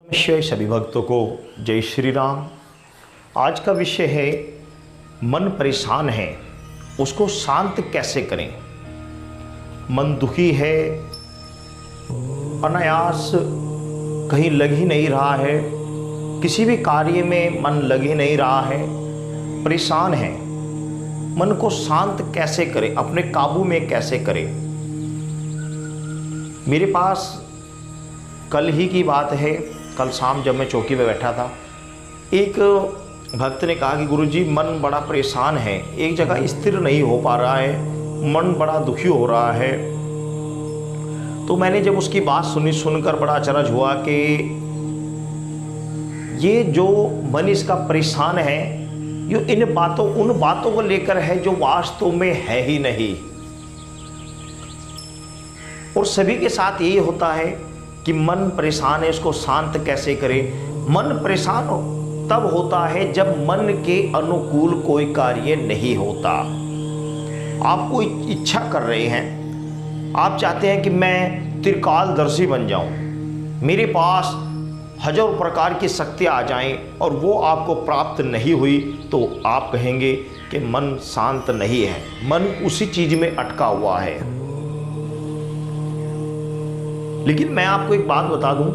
नमस्ते सभी भक्तों को जय श्री राम। आज का विषय है मन परेशान है, उसको शांत कैसे करें। मन दुखी है, अनायास कहीं लग ही नहीं रहा है, किसी भी कार्य में मन लग ही नहीं रहा है, परेशान है। मन को शांत कैसे करें, अपने काबू में कैसे करें। मेरे पास कल ही की बात है, कल शाम जब मैं चौकी पे बैठा था, एक भक्त ने कहा कि गुरुजी मन बड़ा परेशान है, एक जगह स्थिर नहीं हो पा रहा है, मन बड़ा दुखी हो रहा है। तो मैंने जब उसकी बात सुनकर बड़ा अचरज हुआ कि ये जो मन इसका परेशान है, ये उन बातों को लेकर है जो वास्तव में है ही नहीं। और सभी के साथ यही होता है कि मन परेशान है, इसको शांत कैसे करें। मन परेशान तब होता है जब मन के अनुकूल कोई कार्य नहीं होता। आप कोई इच्छा कर रहे हैं, आप चाहते हैं कि मैं त्रिकालदर्शी बन जाऊं, मेरे पास हजारों प्रकार की शक्तियां आ जाएं, और वो आपको प्राप्त नहीं हुई, तो आप कहेंगे कि मन शांत नहीं है, मन उसी चीज में अटका हुआ है। लेकिन मैं आपको एक बात बता दूं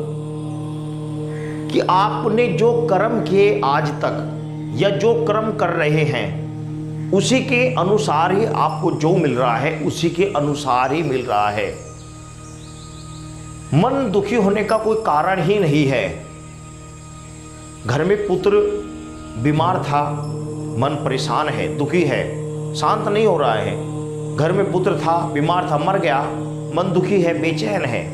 कि आपने जो कर्म किए आज तक, या जो कर्म कर रहे हैं, उसी के अनुसार ही आपको जो मिल रहा है, उसी के अनुसार ही मिल रहा है। मन दुखी होने का कोई कारण ही नहीं है। घर में पुत्र बीमार था, मन परेशान है, दुखी है, शांत नहीं हो रहा है। घर में पुत्र था, बीमार था, मर गया, मन दुखी है, बेचैन है।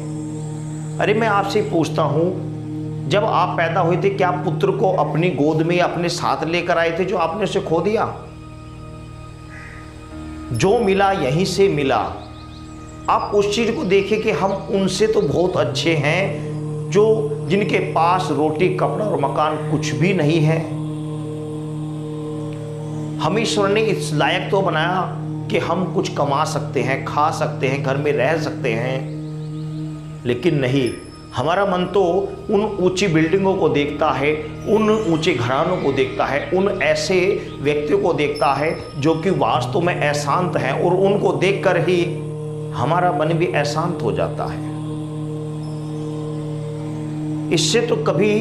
अरे मैं आपसे पूछता हूं, जब आप पैदा हुए थे, क्या पुत्र को अपनी गोद में अपने साथ लेकर आए थे जो आपने उसे खो दिया? जो मिला यहीं से मिला। आप उस चीज को देखिए कि हम उनसे तो बहुत अच्छे हैं, जो जिनके पास रोटी कपड़ा और मकान कुछ भी नहीं है। हम ईश्वर ने इस लायक तो बनाया कि हम कुछ कमा सकते हैं, खा सकते हैं, घर में रह सकते हैं। लेकिन नहीं, हमारा मन तो उन ऊंची बिल्डिंगों को देखता है, उन ऊंचे घरानों को देखता है, उन ऐसे व्यक्तियों को देखता है जो कि वास्तव में अशांत हैं, और उनको देखकर ही हमारा मन भी अशांत हो जाता है। इससे तो कभी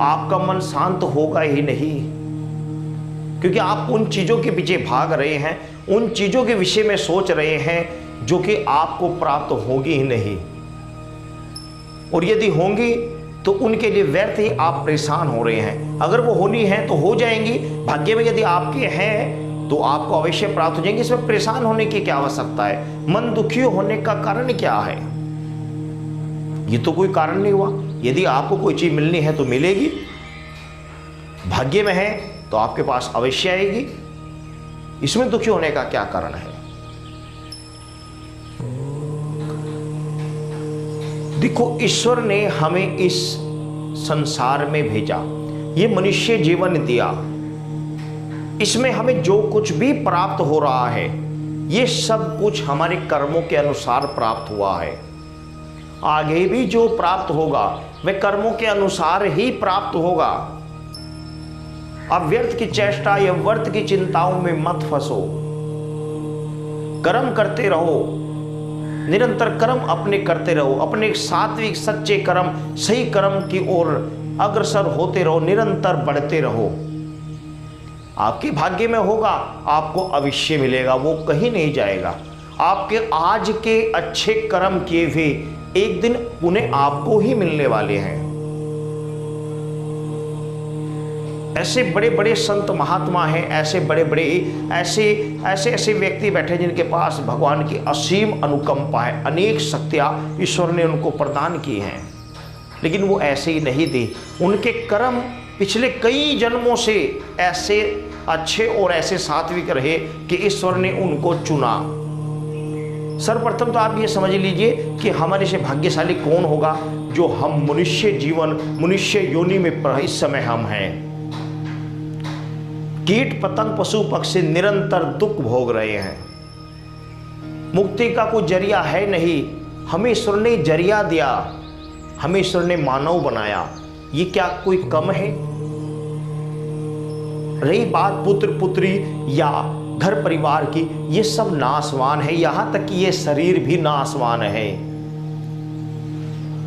आपका मन शांत होगा ही नहीं, क्योंकि आप उन चीजों के पीछे भाग रहे हैं, उन चीजों के विषय में सोच रहे हैं जो कि आपको प्राप्त होगी ही नहीं, और यदि होंगी तो उनके लिए व्यर्थ ही आप परेशान हो रहे हैं। अगर वो होनी है तो हो जाएंगी, भाग्य में यदि आपके हैं तो आपको अवश्य प्राप्त हो जाएंगे। इसमें परेशान होने की क्या आवश्यकता है? मन दुखी होने का कारण क्या है? ये तो कोई कारण नहीं हुआ। यदि आपको कोई चीज मिलनी है तो मिलेगी, भाग्य में है तो आपके पास अवश्य आएगी। इसमें दुखी होने का क्या कारण है? देखो, ईश्वर ने हमें इस संसार में भेजा, ये मनुष्य जीवन दिया, इसमें हमें जो कुछ भी प्राप्त हो रहा है, ये सब कुछ हमारे कर्मों के अनुसार प्राप्त हुआ है। आगे भी जो प्राप्त होगा वह कर्मों के अनुसार ही प्राप्त होगा। अब व्यर्थ की चेष्टा या व्यर्थ की चिंताओं में मत फंसो, कर्म करते रहो, निरंतर कर्म अपने करते रहो, अपने सात्विक सच्चे कर्म, सही कर्म की ओर अग्रसर होते रहो, निरंतर बढ़ते रहो। आपके भाग्य में होगा, आपको अवश्य मिलेगा, वो कहीं नहीं जाएगा। आपके आज के अच्छे कर्म किए हुए एक दिन उन्हें आपको ही मिलने वाले हैं। ऐसे बड़े बड़े संत महात्मा हैं, ऐसे बड़े बड़े ऐसे व्यक्ति बैठे जिनके पास भगवान की असीम अनुकंपा है, अनेक शक्तियां ईश्वर ने उनको प्रदान की हैं, लेकिन वो ऐसे ही नहीं दी। उनके कर्म पिछले कई जन्मों से ऐसे अच्छे और ऐसे सात्विक रहे कि ईश्वर ने उनको चुना। सर्वप्रथम तो आप ये समझ लीजिए कि हमारे से भाग्यशाली कौन होगा जो हम मनुष्य योनि में इस समय हम हैं। कीट पतंग पशु पक्षी निरंतर दुख भोग रहे हैं, मुक्ति का कोई जरिया है नहीं। हमें ईश्वर ने जरिया दिया, हमें ईश्वर ने मानव बनाया, ये क्या कोई कम है? रही बात पुत्र पुत्री या घर परिवार की, ये सब नासवान है, यहां तक कि ये शरीर भी नासवान है।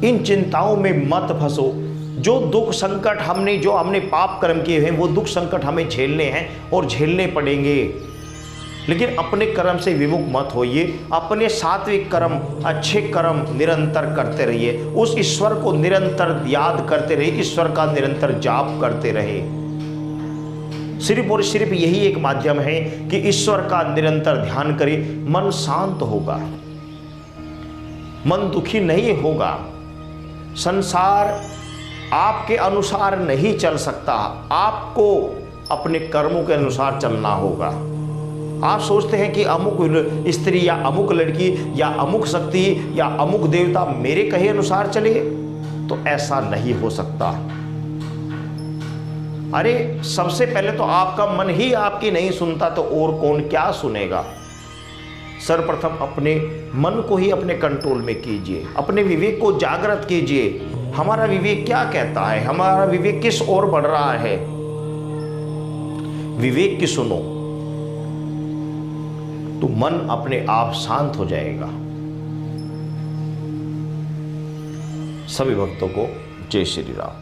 इन चिंताओं में मत फंसो। जो दुख संकट हमने पाप कर्म किए हैं, वो दुख संकट हमें झेलने हैं और झेलने पड़ेंगे। लेकिन अपने कर्म से विमुख मत होइए। अपने सात्विक कर्म, अच्छे कर्म निरंतर करते रहिए। उस ईश्वर को निरंतर याद करते रहिए, ईश्वर का निरंतर जाप करते रहे। सिर्फ और सिर्फ यही एक माध्यम है कि ईश्वर का निरंतर ध्यान करें। मन शांत होगा, मन दुखी नहीं होगा। संसार आपके अनुसार नहीं चल सकता, आपको अपने कर्मों के अनुसार चलना होगा। आप सोचते हैं कि अमुक स्त्री या अमुक लड़की या अमुक शक्ति या अमुक देवता मेरे कहे अनुसार चले, तो ऐसा नहीं हो सकता। अरे सबसे पहले तो आपका मन ही आपकी नहीं सुनता तो और कौन क्या सुनेगा। सर्वप्रथम अपने मन को ही अपने कंट्रोल में कीजिए, अपने विवेक को जागृत कीजिए। हमारा विवेक क्या कहता है, हमारा विवेक किस ओर बढ़ रहा है, विवेक की सुनो, तो मन अपने आप शांत हो जाएगा। सभी भक्तों को जय श्री राम।